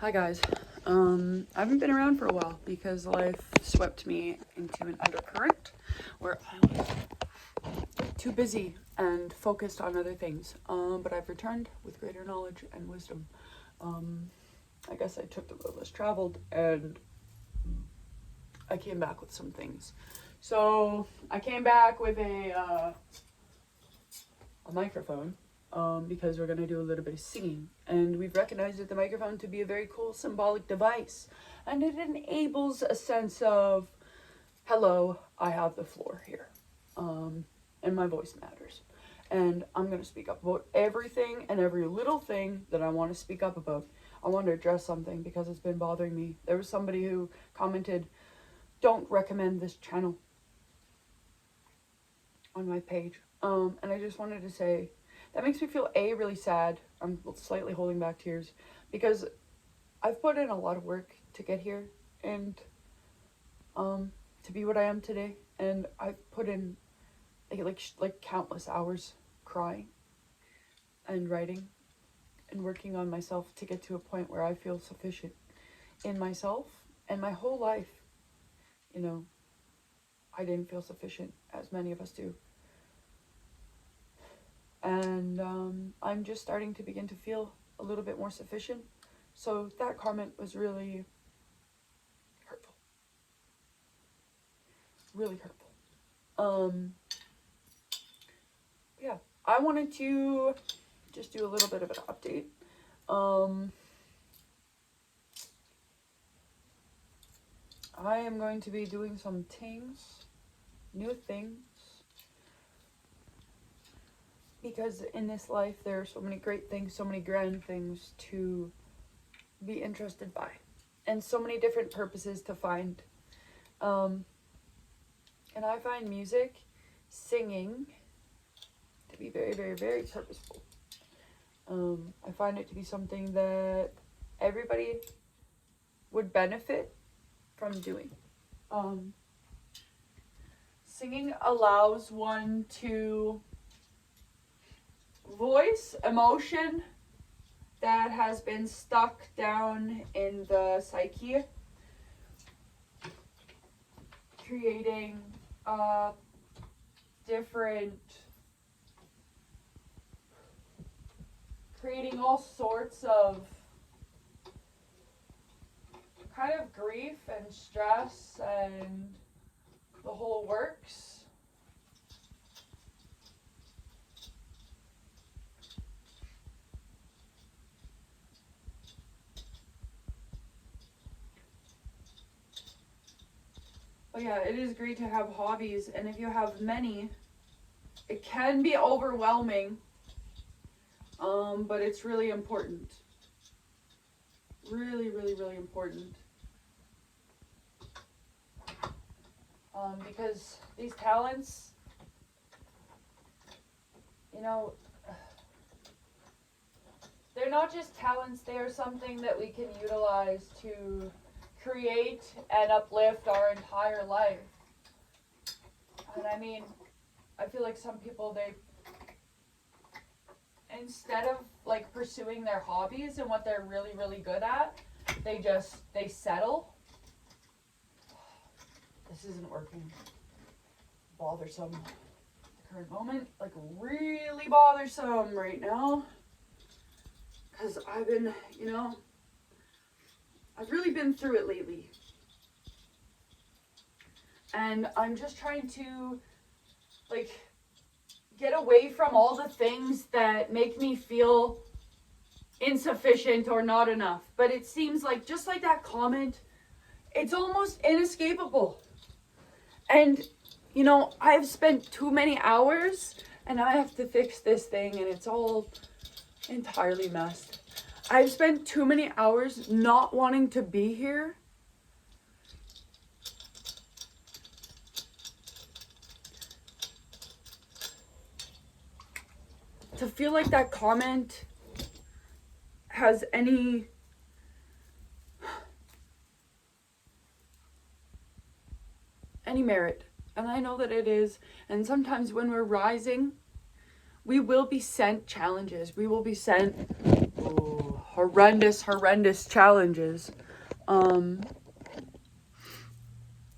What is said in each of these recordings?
Hi guys. I haven't been around for a while because life swept me into an undercurrent where I was too busy and focused on other things. But I've returned with greater knowledge and wisdom. I guess I took the road less traveled and I came back with some things. So I came back with a microphone. Because we're going to do a little bit of singing. And we've recognized the microphone to be a very cool symbolic device. And it enables a sense of, hello, I have the floor here. And my voice matters. And I'm going to speak up about everything and every little thing that I want to speak up about. I want to address something because it's been bothering me. There was somebody who commented, don't recommend this channel on my page. And I just wanted to say, that makes me feel really sad. I'm slightly holding back tears because I've put in a lot of work to get here and to be what I am today. And I've put in like countless hours crying and writing and working on myself to get to a point where I feel sufficient in myself. And my whole life, I didn't feel sufficient, as many of us do. And I'm just starting to begin to feel a little bit more sufficient. So that comment was really hurtful. Really hurtful. Yeah, I wanted to just do a little bit of an update. I am going to be doing some things, new things. Because in this life, there are so many great things, so many grand things to be interested by. And so many different purposes to find. And I find music, singing, to be very, very, very purposeful. I find it to be something that everybody would benefit from doing. Singing allows one to voice emotion that has been stuck down in the psyche, creating creating all sorts of kind of grief and stress and the whole works. But yeah, it is great to have hobbies, and if you have many, it can be overwhelming, but it's really important. Really, really, really important. Because these talents, they're not just talents, they are something that we can utilize to create and uplift our entire life. And I mean, I feel like some people, they, instead of like pursuing their hobbies and what they're really, really good at, they settle. This isn't working. Bothersome. The current moment, like really bothersome right now. Because I've been, I've really been through it lately. And I'm just trying to, get away from all the things that make me feel insufficient or not enough. But it seems like, just like that comment, it's almost inescapable. And, I've spent too many hours, and I have to fix this thing, and it's all entirely messed. I've spent too many hours not wanting to be here. To feel like that comment has any merit. And I know that it is. And sometimes when we're rising, we will be sent challenges. We will be sent horrendous challenges,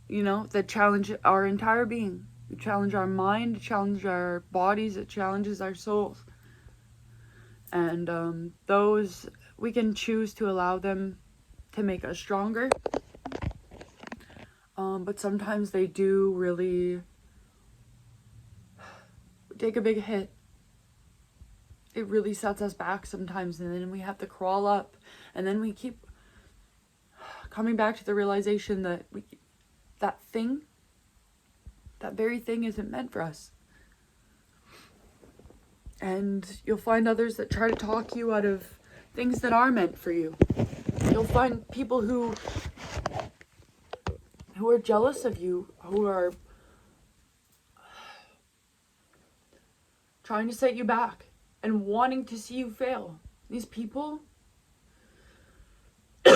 you know, that challenge our entire being. That challenge our mind, that challenge our bodies, that challenges our souls. And those, we can choose to allow them to make us stronger. But sometimes they do really take a big hit. It really sets us back sometimes, and then we have to crawl up, and then we keep coming back to the realization that that very thing isn't meant for us. And you'll find others that try to talk you out of things that are meant for you. You'll find people who are jealous of you, who are trying to set you back and wanting to see you fail. These people I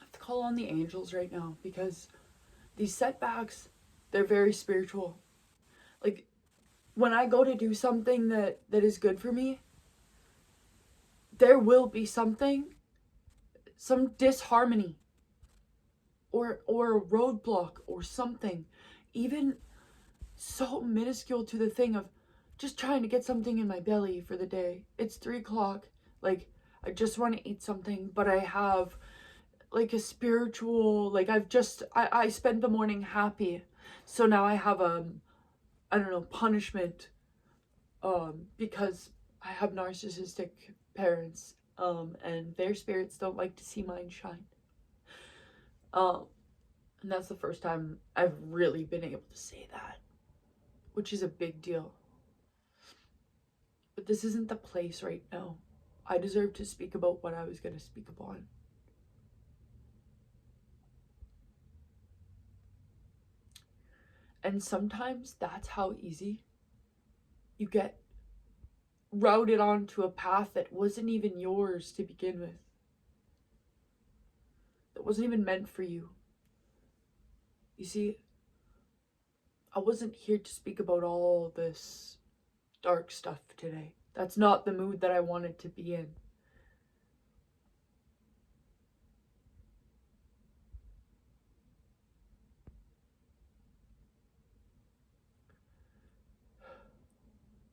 have to call on the angels right now, because these setbacks, they're very spiritual. Like, when I go to do something that is good for me, there will be some disharmony or a roadblock or something, even so minuscule, to the thing of just trying to get something in my belly for the day. It's 3:00. Like, I just want to eat something, but I have like a spiritual, like, I spent the morning happy, so now I have I don't know, punishment, because I have narcissistic parents, and their spirits don't like to see mine shine. And that's the first time I've really been able to say that, which is a big deal. But this isn't the place right now. I deserve to speak about what I was going to speak upon. And sometimes that's how easy you get routed onto a path that wasn't even yours to begin with. That wasn't even meant for you. You see, I wasn't here to speak about all this dark stuff today. That's not the mood that I wanted to be in.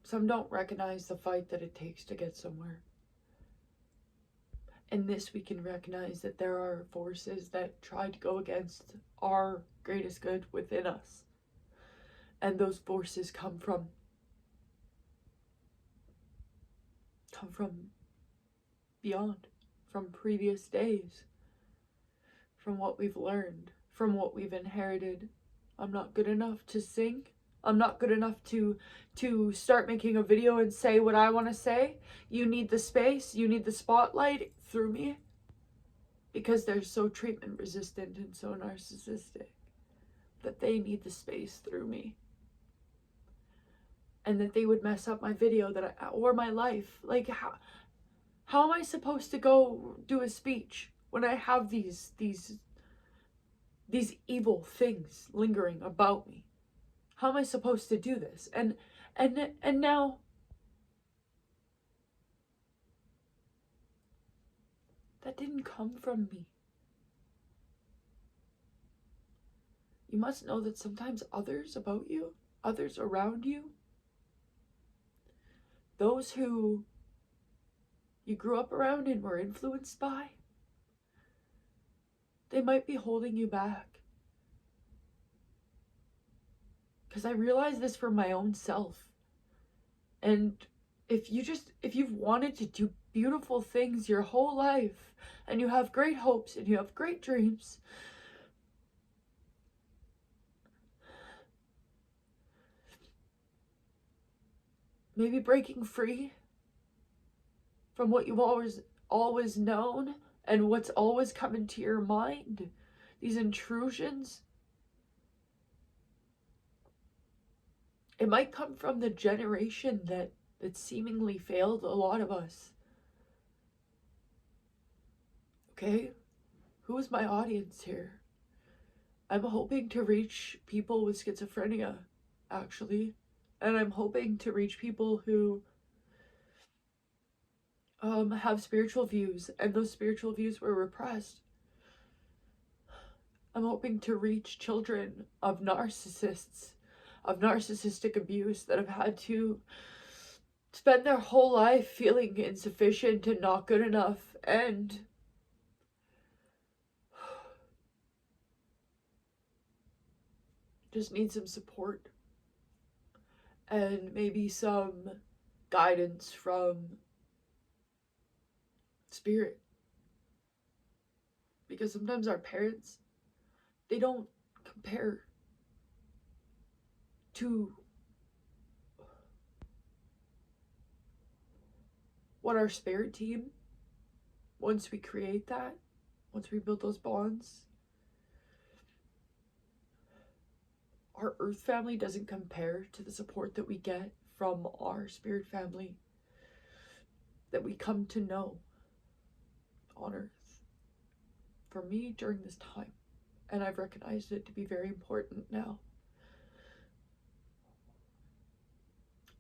Some don't recognize the fight that it takes to get somewhere. In this, we can recognize that there are forces that try to go against our greatest good within us. And those forces come from beyond, from previous days, from what we've learned, from what we've inherited. I'm not good enough to sing. I'm not good enough to start making a video and say what I want to say. You need the space, you need the spotlight through me, because they're so treatment resistant and so narcissistic that they need the space through me. And that they would mess up my video or my life. Like, how am I supposed to go do a speech when I have these evil things lingering about me? How am I supposed to do this? And now that didn't come from me. You must know that sometimes others about you, others around you, those who you grew up around and were influenced by, they might be holding you back. Because I realize this for my own self. And if you've wanted to do beautiful things your whole life, and you have great hopes and you have great dreams, maybe breaking free from what you've always known and what's always come into your mind, these intrusions, it might come from the generation that seemingly failed a lot of us. Okay? Who is my audience here? I'm hoping to reach people with schizophrenia, actually. And I'm hoping to reach people who have spiritual views, and those spiritual views were repressed. I'm hoping to reach children of narcissists, of narcissistic abuse, that have had to spend their whole life feeling insufficient and not good enough, and just need some support and maybe some guidance from spirit. Because sometimes our parents, they don't compare to what our spirit team, once we create that, once we build those bonds, our earth family doesn't compare to the support that we get from our spirit family that we come to know on earth. For me, during this time, and I've recognized it to be very important now.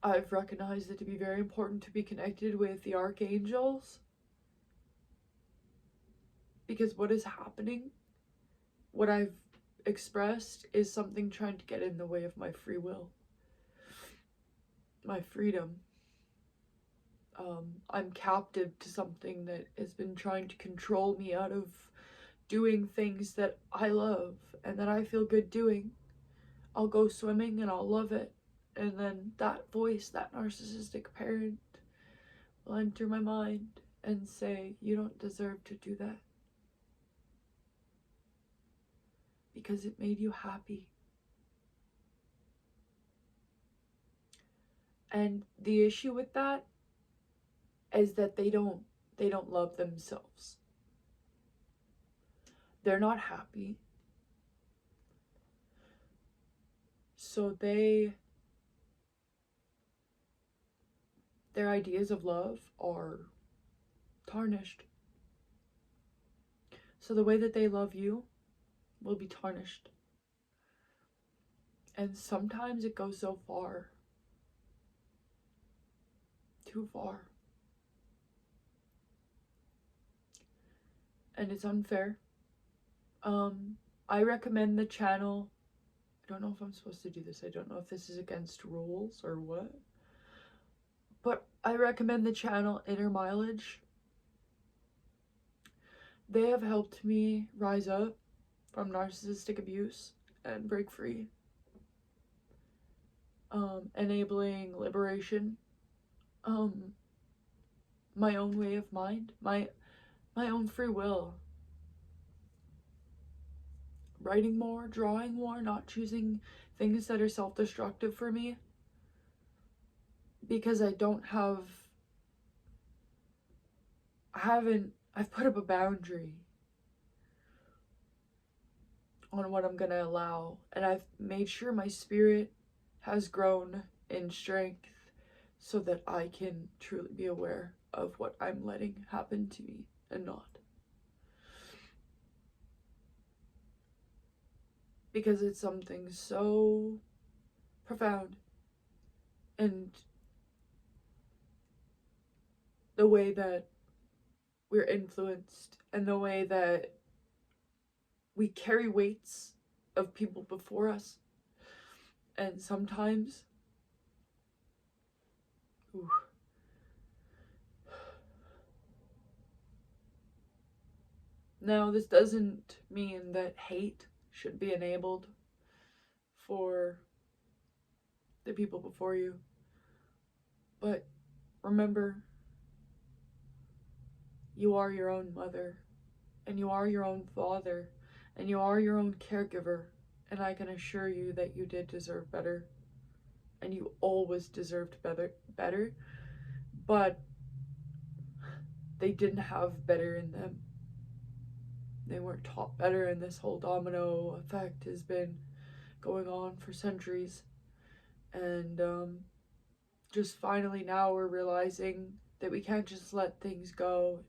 I've recognized it to be very important to be connected with the archangels, because what is happening, what I've expressed, is something trying to get in the way of my free will, my freedom. I'm captive to something that has been trying to control me out of doing things that I love and that I feel good doing. I'll go swimming and I'll love it, and then that voice, that narcissistic parent, will enter my mind and say, you don't deserve to do that because it made you happy. And the issue with that is that they don't love themselves. They're not happy. So their ideas of love are tarnished. So the way that they love you will be tarnished. And sometimes it goes so far. Too far. And it's unfair. I recommend the channel. I don't know if I'm supposed to do this. I don't know if this is against rules or what. But I recommend the channel Inner Mileage. They have helped me rise up from narcissistic abuse and break free. Enabling liberation. My own way of mind. My own free will. Writing more, drawing more, not choosing things that are self-destructive for me. Because I've put up a boundary on what I'm gonna allow, and I've made sure my spirit has grown in strength so that I can truly be aware of what I'm letting happen to me and not. Because it's something so profound, and the way that we're influenced and the way that we carry weights of people before us, and sometimes now this doesn't mean that hate should be enabled for the people before you, but remember, you are your own mother, and you are your own father, and you are your own caregiver, and I can assure you that you did deserve better, and you always deserved better, but they didn't have better in them. They weren't taught better, and this whole domino effect has been going on for centuries. And just finally now we're realizing that we can't just let things go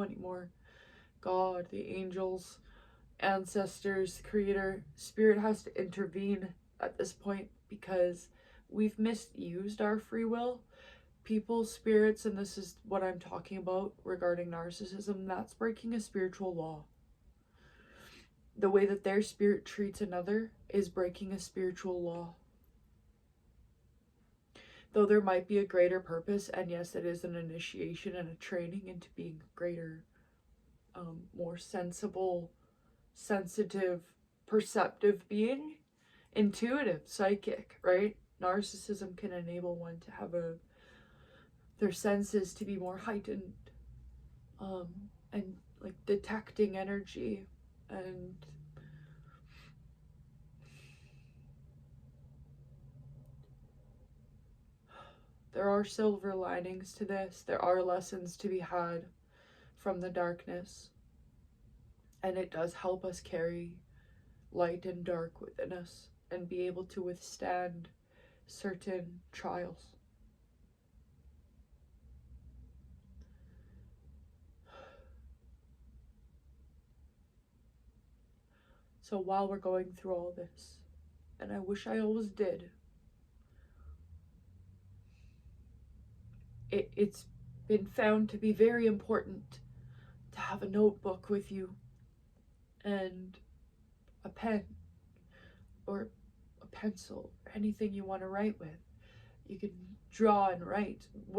anymore. God, the angels, ancestors, creator, spirit has to intervene at this point, because we've misused our free will. People's spirits, and this is what I'm talking about regarding narcissism, that's breaking a spiritual law. The way that their spirit treats another is breaking a spiritual law. Though there might be a greater purpose, and yes, it is an initiation and a training into being a greater, more sensible, sensitive, perceptive being, intuitive, psychic, right? Narcissism can enable one to have their senses to be more heightened, and like detecting energy, and there are silver linings to this. There are lessons to be had from the darkness, and it does help us carry light and dark within us and be able to withstand certain trials. So while we're going through all this, and I wish I always did, it's been found to be very important to have a notebook with you and a pen or a pencil or anything you want to write with. You can draw and write